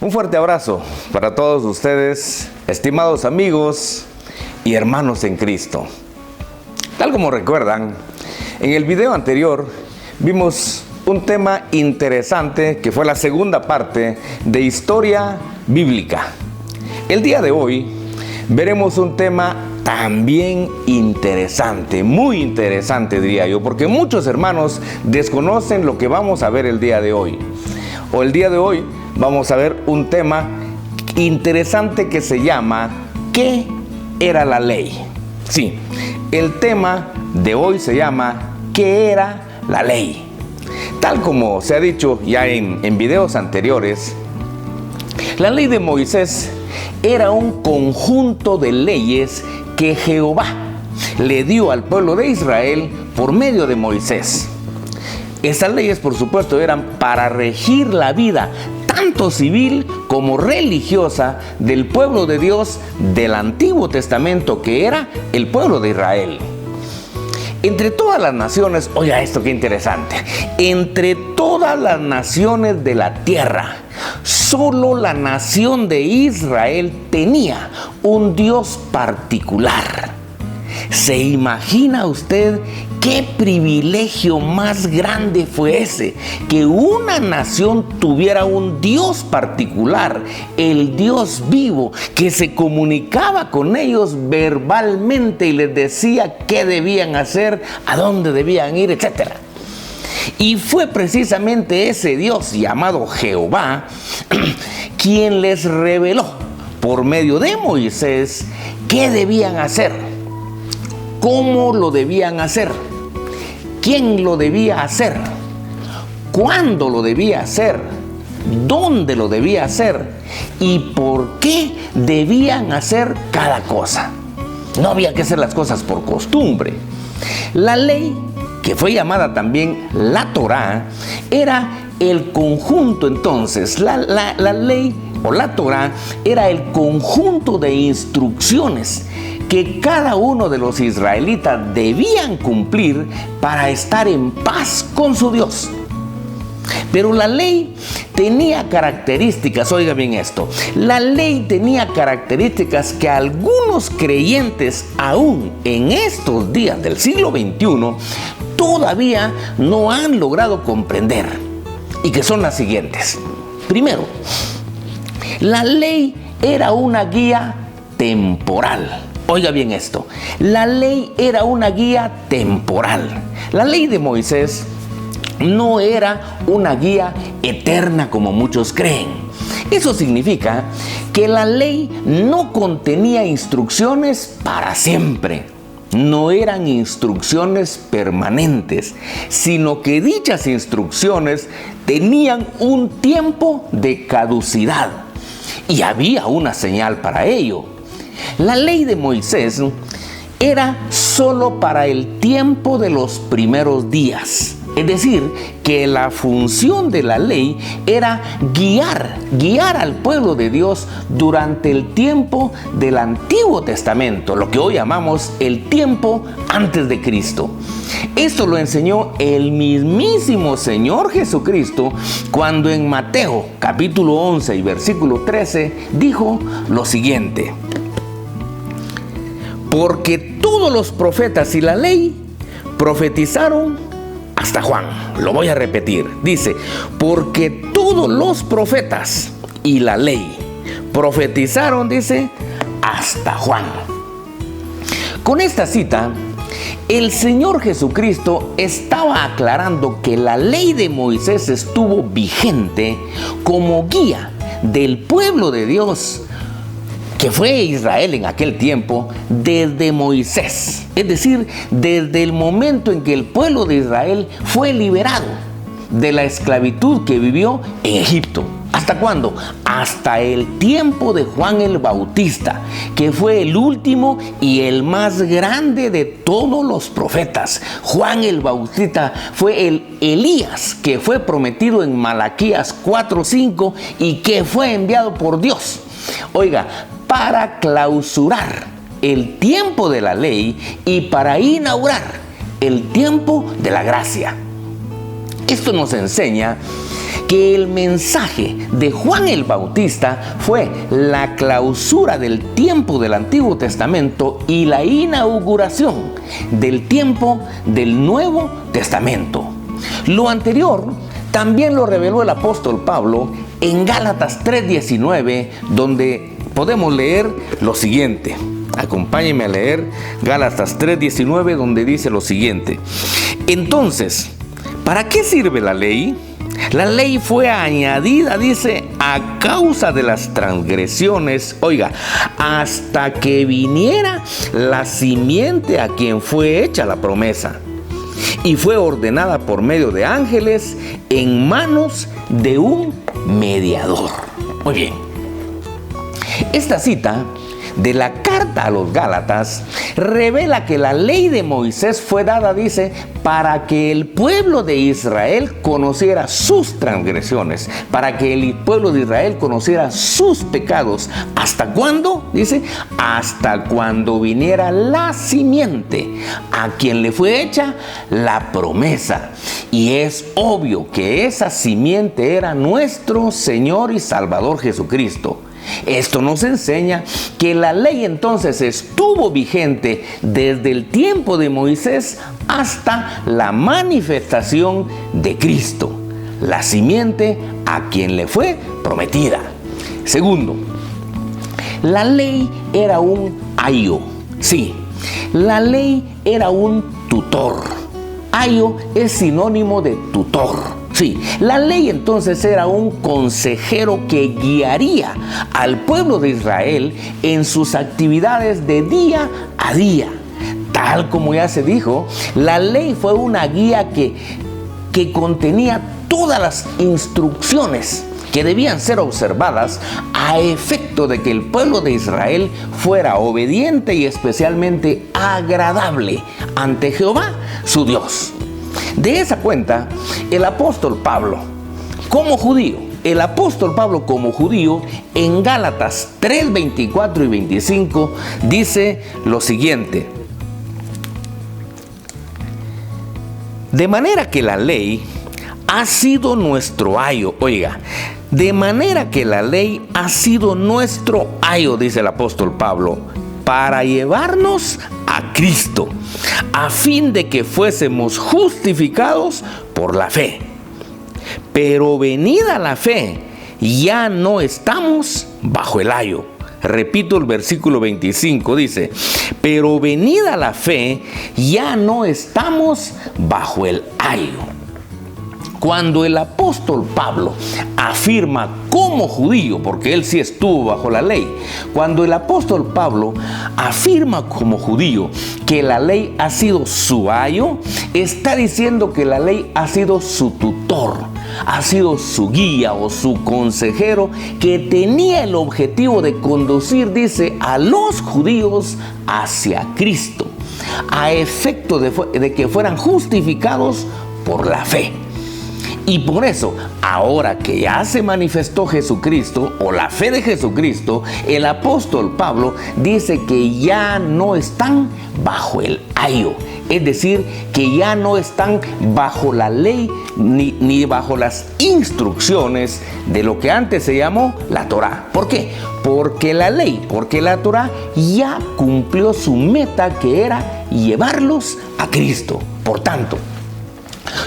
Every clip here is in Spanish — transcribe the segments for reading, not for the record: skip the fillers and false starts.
Un fuerte abrazo para todos ustedes, estimados amigos y hermanos en Cristo. Tal como recuerdan, en el video anterior vimos un tema interesante que fue la segunda parte de historia bíblica. El día de hoy veremos un tema también interesante, muy interesante diría yo, porque muchos hermanos desconocen lo que vamos a ver el día de hoy. El día de hoy vamos a ver un tema interesante que se llama ¿qué era la ley? Sí, el tema de hoy se llama ¿qué era la ley? Tal como se ha dicho ya en videos anteriores, la ley de Moisés era un conjunto de leyes que Jehová le dio al pueblo de Israel por medio de Moisés. Estas leyes, por supuesto, eran para regir la vida tanto civil como religiosa del pueblo de Dios del Antiguo Testamento, que era el pueblo de Israel. Entre todas las naciones, oiga esto qué interesante, entre todas las naciones de la tierra, solo la nación de Israel tenía un Dios particular. ¿Se imagina usted qué privilegio más grande fue ese? Que una nación tuviera un Dios particular, el Dios vivo, que se comunicaba con ellos verbalmente y les decía qué debían hacer, a dónde debían ir, etc. Y fue precisamente ese Dios llamado Jehová quien les reveló por medio de Moisés qué debían hacer. ¿Cómo lo debían hacer? ¿Quién lo debía hacer? ¿Cuándo lo debía hacer? ¿Dónde lo debía hacer? ¿Y por qué debían hacer cada cosa? No había que hacer las cosas por costumbre. La ley, que fue llamada también la Torá, era el conjunto entonces. La ley o la Torá era el conjunto de instrucciones que cada uno de los israelitas debían cumplir para estar en paz con su Dios. Pero la ley tenía características, oiga bien esto, la ley tenía características que algunos creyentes aún en estos días del siglo XXI todavía no han logrado comprender, y que son las siguientes. Primero, la ley era una guía temporal. Oiga bien esto, la ley era una guía temporal. La ley de Moisés no era una guía eterna como muchos creen. Eso significa que la ley no contenía instrucciones para siempre. No eran instrucciones permanentes, sino que dichas instrucciones tenían un tiempo de caducidad y había una señal para ello. La ley de Moisés era solo para el tiempo de los primeros días. Es decir, que la función de la ley era guiar al pueblo de Dios durante el tiempo del Antiguo Testamento, lo que hoy llamamos el tiempo antes de Cristo. Esto lo enseñó el mismísimo Señor Jesucristo cuando en Mateo capítulo 11 y versículo 13 dijo lo siguiente: porque todos los profetas y la ley profetizaron hasta Juan. Lo voy a repetir. Dice, porque todos los profetas y la ley profetizaron, dice, hasta Juan. Con esta cita, el Señor Jesucristo estaba aclarando que la ley de Moisés estuvo vigente como guía del pueblo de Dios, que fue Israel en aquel tiempo, desde Moisés. Es decir, desde el momento en que el pueblo de Israel fue liberado de la esclavitud que vivió en Egipto. ¿Hasta cuándo? Hasta el tiempo de Juan el Bautista, que fue el último y el más grande de todos los profetas. Juan el Bautista fue el Elías que fue prometido en Malaquías 4:5 y que fue enviado por Dios. Oiga, para clausurar el tiempo de la ley y para inaugurar el tiempo de la gracia. Esto nos enseña que el mensaje de Juan el Bautista fue la clausura del tiempo del Antiguo Testamento y la inauguración del tiempo del Nuevo Testamento. Lo anterior también lo reveló el apóstol Pablo en Gálatas 3:19, donde podemos leer lo siguiente. Acompáñenme a leer Gálatas 3:19, donde dice lo siguiente: entonces, ¿para qué sirve la ley? La ley fue añadida, dice, a causa de las transgresiones, hasta que viniera la simiente a quien fue hecha la promesa, y fue ordenada por medio de ángeles en manos de un mediador. Muy bien. Esta cita de la carta a los Gálatas revela que la ley de Moisés fue dada, dice, para que el pueblo de Israel conociera sus transgresiones, para que el pueblo de Israel conociera sus pecados. ¿Hasta cuándo? Dice, hasta cuando viniera la simiente a quien le fue hecha la promesa. Y es obvio que esa simiente era nuestro Señor y Salvador Jesucristo. Esto nos enseña que la ley entonces estuvo vigente desde el tiempo de Moisés hasta la manifestación de Cristo, la simiente a quien le fue prometida. Segundo, la ley era un ayo. Sí, la ley era un tutor. Ayo es sinónimo de tutor. Sí, la ley entonces era un consejero que guiaría al pueblo de Israel en sus actividades de día a día. Tal como ya se dijo, la ley fue una guía que contenía todas las instrucciones que debían ser observadas a efecto de que el pueblo de Israel fuera obediente y especialmente agradable ante Jehová, su Dios. De esa cuenta, el apóstol Pablo, como judío, en Gálatas 3, 24 y 25, dice lo siguiente: de manera que la ley ha sido nuestro ayo, de manera que la ley ha sido nuestro ayo, dice el apóstol Pablo, para llevarnos a Cristo, a fin de que fuésemos justificados por la fe. Pero venida la fe, ya no estamos bajo el ayo. Repito el versículo 25, dice: pero venida la fe, ya no estamos bajo el ayo. Cuando el apóstol Pablo afirma como judío, porque él sí estuvo bajo la ley, cuando el apóstol Pablo afirma como judío que la ley ha sido su ayo, está diciendo que la ley ha sido su tutor, ha sido su guía o su consejero, que tenía el objetivo de conducir, dice, a los judíos hacia Cristo, a efecto de que fueran justificados por la fe. Y por eso, ahora que ya se manifestó Jesucristo o la fe de Jesucristo, el apóstol Pablo dice que ya no están bajo el ayo. Es decir, que ya no están bajo la ley ni bajo las instrucciones de lo que antes se llamó la Torá. ¿Por qué? Porque la Torá ya cumplió su meta, que era llevarlos a Cristo. Por tanto,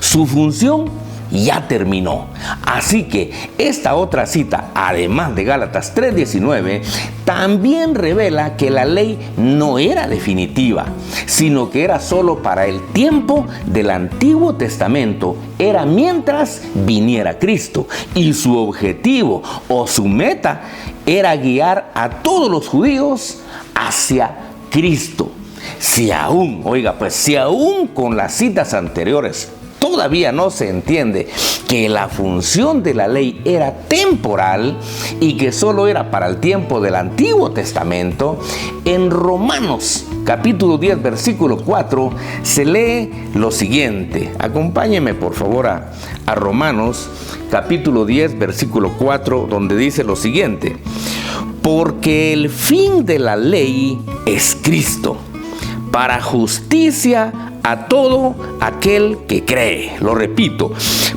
su función ya terminó. Así que esta otra cita, además de Gálatas 3:19, también revela que la ley no era definitiva, sino que era solo para el tiempo del Antiguo Testamento, era mientras viniera Cristo, y su objetivo o su meta era guiar a todos los judíos hacia Cristo. Si aún con las citas anteriores todavía no se entiende que la función de la ley era temporal y que solo era para el tiempo del Antiguo Testamento, en Romanos capítulo 10 versículo 4 se lee lo siguiente. Acompáñenme por favor a Romanos capítulo 10 versículo 4, donde dice lo siguiente: porque el fin de la ley es Cristo, para justicia a todo aquel que cree. Lo repito,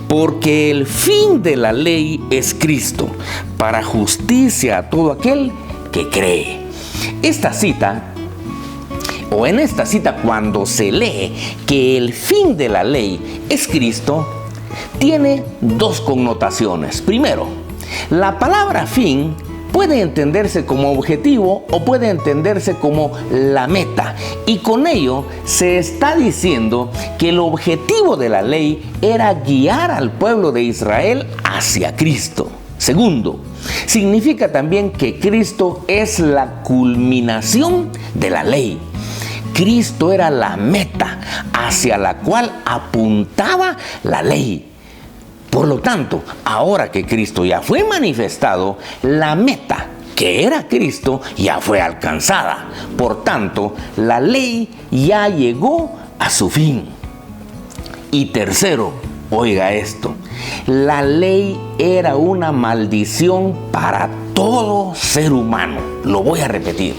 porque el fin de la ley es Cristo, para justicia a todo aquel que cree. Esta cita, o en esta cita, cuando se lee que el fin de la ley es Cristo, tiene dos connotaciones. Primero, la palabra fin puede entenderse como objetivo o puede entenderse como la meta. Y con ello se está diciendo que el objetivo de la ley era guiar al pueblo de Israel hacia Cristo. Segundo, significa también que Cristo es la culminación de la ley. Cristo era la meta hacia la cual apuntaba la ley. Por lo tanto, ahora que Cristo ya fue manifestado, la meta, que era Cristo, ya fue alcanzada. Por tanto, la ley ya llegó a su fin. Y tercero, oiga esto, la ley era una maldición para todo ser humano. Lo voy a repetir.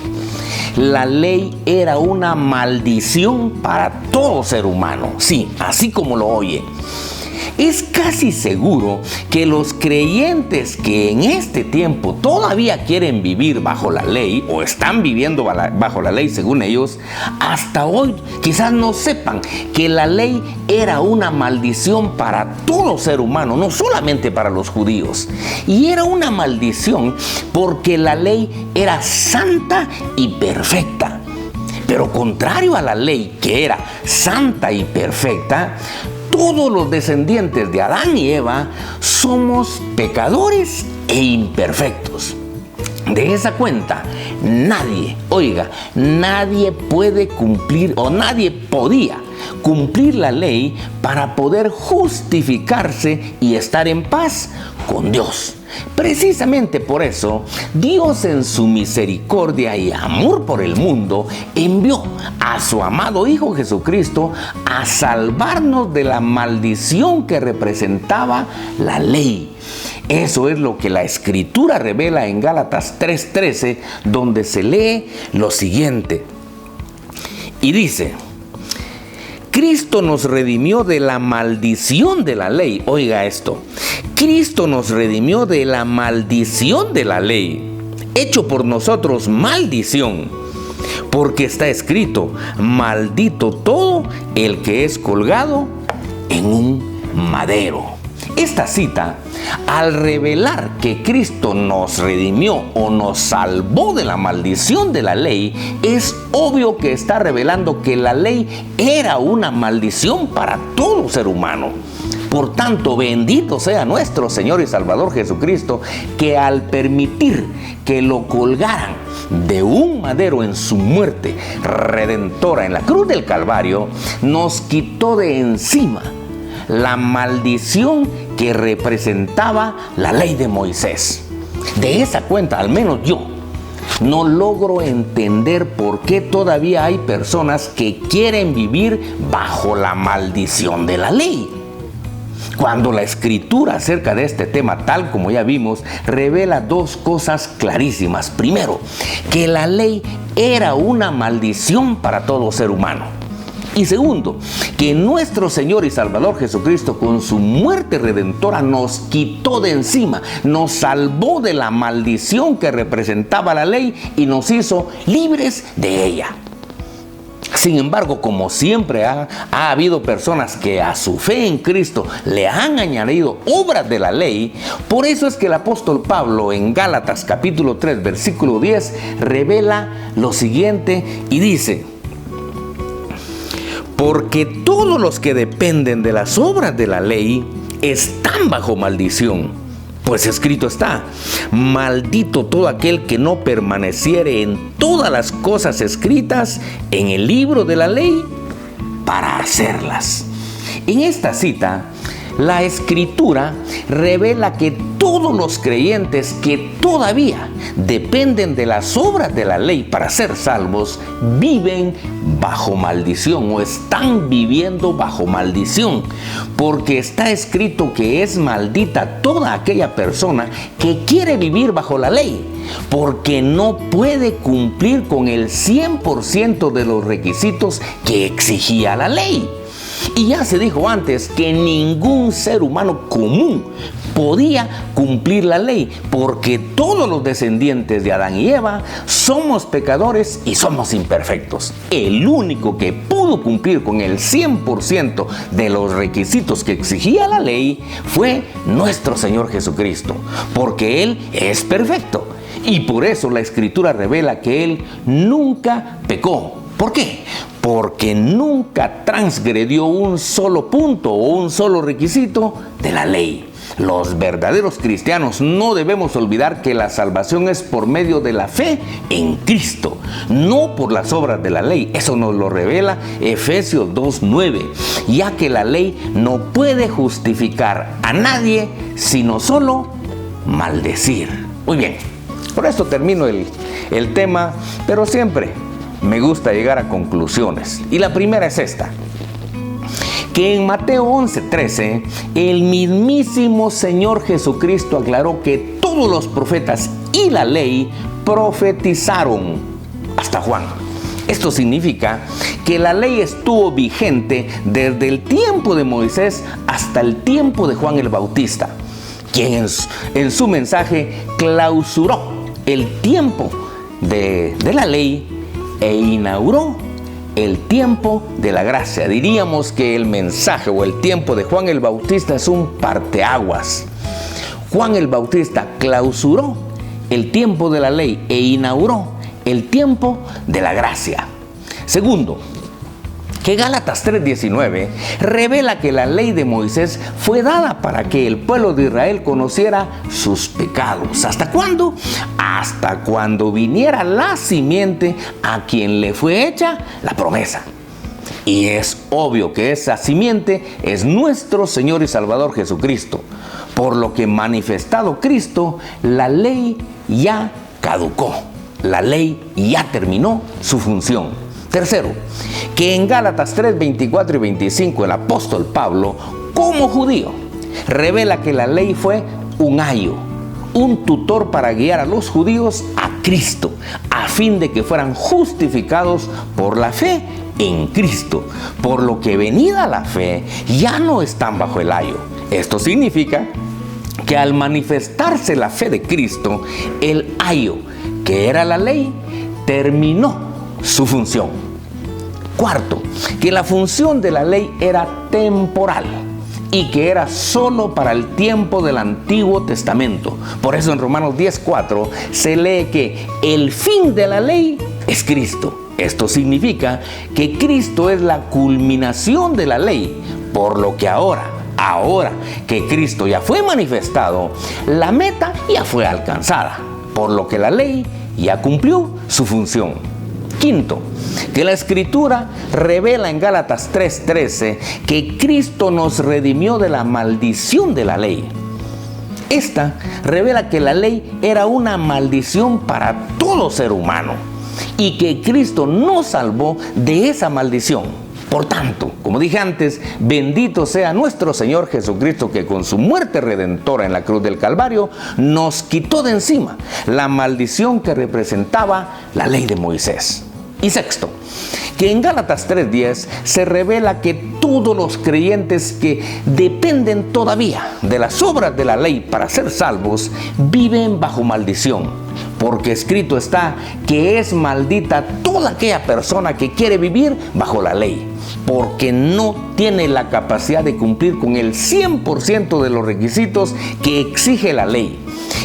La ley era una maldición para todo ser humano. Sí, así como lo oye. Es casi seguro que los creyentes que en este tiempo todavía quieren vivir bajo la ley o están viviendo bajo la ley según ellos, hasta hoy quizás no sepan que la ley era una maldición para todo ser humano, no solamente para los judíos. Y era una maldición porque la ley era santa y perfecta. Pero contrario a la ley, que era santa y perfecta, todos los descendientes de Adán y Eva somos pecadores e imperfectos. De esa cuenta, nadie puede cumplir o nadie podía cumplir la ley para poder justificarse y estar en paz con Dios. Precisamente por eso, Dios en su misericordia y amor por el mundo envió a su amado Hijo Jesucristo a salvarnos de la maldición que representaba la ley. Eso es lo que la Escritura revela en Gálatas 3:13, donde se lee lo siguiente. Y dice: Cristo nos redimió de la maldición de la ley. Oiga esto. Cristo nos redimió de la maldición de la ley, hecho por nosotros maldición, porque está escrito: maldito todo el que es colgado en un madero. Esta cita, al revelar que Cristo nos redimió o nos salvó de la maldición de la ley, es obvio que está revelando que la ley era una maldición para todo ser humano. Por tanto, bendito sea nuestro Señor y Salvador Jesucristo, que al permitir que lo colgaran de un madero en su muerte redentora en la cruz del Calvario, nos quitó de encima la maldición que representaba la ley de Moisés. De esa cuenta, al menos yo, no logro entender por qué todavía hay personas que quieren vivir bajo la maldición de la ley. Cuando la Escritura acerca de este tema, tal como ya vimos, revela dos cosas clarísimas. Primero, que la ley era una maldición para todo ser humano. Y segundo, que nuestro Señor y Salvador Jesucristo, con su muerte redentora, nos quitó de encima, nos salvó de la maldición que representaba la ley y nos hizo libres de ella. Sin embargo, como siempre ha habido personas que a su fe en Cristo le han añadido obras de la ley, por eso es que el apóstol Pablo en Gálatas capítulo 3, versículo 10, revela lo siguiente y dice: porque todos los que dependen de las obras de la ley están bajo maldición. Pues escrito está: maldito todo aquel que no permaneciere en todas las cosas escritas en el libro de la ley para hacerlas. En esta cita, la Escritura revela que todos los creyentes que todavía dependen de las obras de la ley para ser salvos, viven bajo maldición o están viviendo bajo maldición, porque está escrito que es maldita toda aquella persona que quiere vivir bajo la ley. porque no puede cumplir con el 100% de los requisitos que exigía la ley. Y ya se dijo antes que ningún ser humano común podía cumplir la ley, porque todos los descendientes de Adán y Eva somos pecadores y somos imperfectos. El único que pudo cumplir con el 100% de los requisitos que exigía la ley fue nuestro Señor Jesucristo, porque Él es perfecto. Y por eso la Escritura revela que Él nunca pecó. ¿Por qué? Porque nunca transgredió un solo punto o un solo requisito de la ley. Los verdaderos cristianos no debemos olvidar que la salvación es por medio de la fe en Cristo, no por las obras de la ley. Eso nos lo revela Efesios 2:9, ya que la ley no puede justificar a nadie sino solo maldecir. Muy bien, por esto termino el tema, pero siempre me gusta llegar a conclusiones. Y la primera es esta: que en Mateo 11:13, el mismísimo Señor Jesucristo aclaró que todos los profetas y la ley profetizaron hasta Juan. Esto significa que la ley estuvo vigente desde el tiempo de Moisés hasta el tiempo de Juan el Bautista, quien en su mensaje clausuró el tiempo de la ley e inauguró el tiempo de la gracia. Diríamos que el mensaje o el tiempo de Juan el Bautista es un parteaguas. Juan el Bautista clausuró el tiempo de la ley e inauguró el tiempo de la gracia. Segundo, que Gálatas 3:19 revela que la ley de Moisés fue dada para que el pueblo de Israel conociera sus pecados. ¿Hasta cuándo? Hasta cuando viniera la simiente a quien le fue hecha la promesa. Y es obvio que esa simiente es nuestro Señor y Salvador Jesucristo. Por lo que manifestado Cristo, la ley ya caducó. La ley ya terminó su función. Tercero, que en Gálatas 3:24 y 25 el apóstol Pablo, como judío, revela que la ley fue un ayo, un tutor para guiar a los judíos a Cristo, a fin de que fueran justificados por la fe en Cristo, por lo que venida la fe ya no están bajo el ayo. Esto significa que al manifestarse la fe de Cristo, el ayo, que era la ley, terminó su función. Cuarto, que la función de la ley era temporal y que era solo para el tiempo del Antiguo Testamento. Por eso en Romanos 10:4 se lee que el fin de la ley es Cristo. Esto significa que Cristo es la culminación de la ley, por lo que ahora que Cristo ya fue manifestado, la meta ya fue alcanzada, por lo que la ley ya cumplió su función. Quinto, que la Escritura revela en Gálatas 3:13 que Cristo nos redimió de la maldición de la ley. Esta revela que la ley era una maldición para todo ser humano y que Cristo nos salvó de esa maldición. Por tanto, como dije antes, bendito sea nuestro Señor Jesucristo, que con su muerte redentora en la cruz del Calvario nos quitó de encima la maldición que representaba la ley de Moisés. Y sexto, que en Gálatas 3:10 se revela que todos los creyentes que dependen todavía de las obras de la ley para ser salvos viven bajo maldición, porque escrito está que es maldita toda aquella persona que quiere vivir bajo la ley, porque no tiene la capacidad de cumplir con el 100% de los requisitos que exige la ley.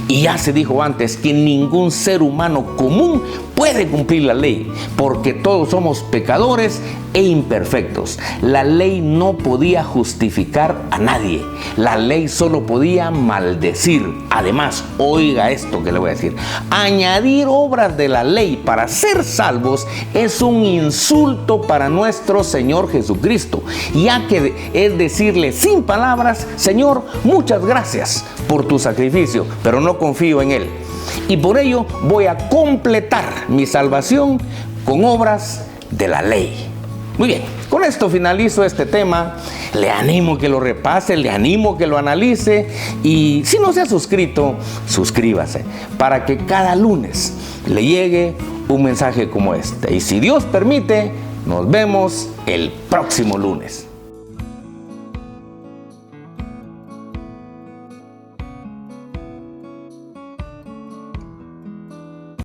Y ya se dijo antes que ningún ser humano común puede cumplir la ley, porque todos somos pecadores e imperfectos. La ley no podía justificar a nadie. La ley solo podía maldecir. Además, oiga esto que le voy a decir: añadir obras de la ley para ser salvos es un insulto para nuestro Señor Jesucristo, ya que es decirle sin palabras: Señor, muchas gracias por tu sacrificio, pero no confío en Él. Y por ello voy a completar mi salvación con obras de la ley. Muy bien, con esto finalizo este tema. Le animo que lo repase, le animo que lo analice y si no se ha suscrito, suscríbase para que cada lunes le llegue un mensaje como este. Y si Dios permite, nos vemos el próximo lunes.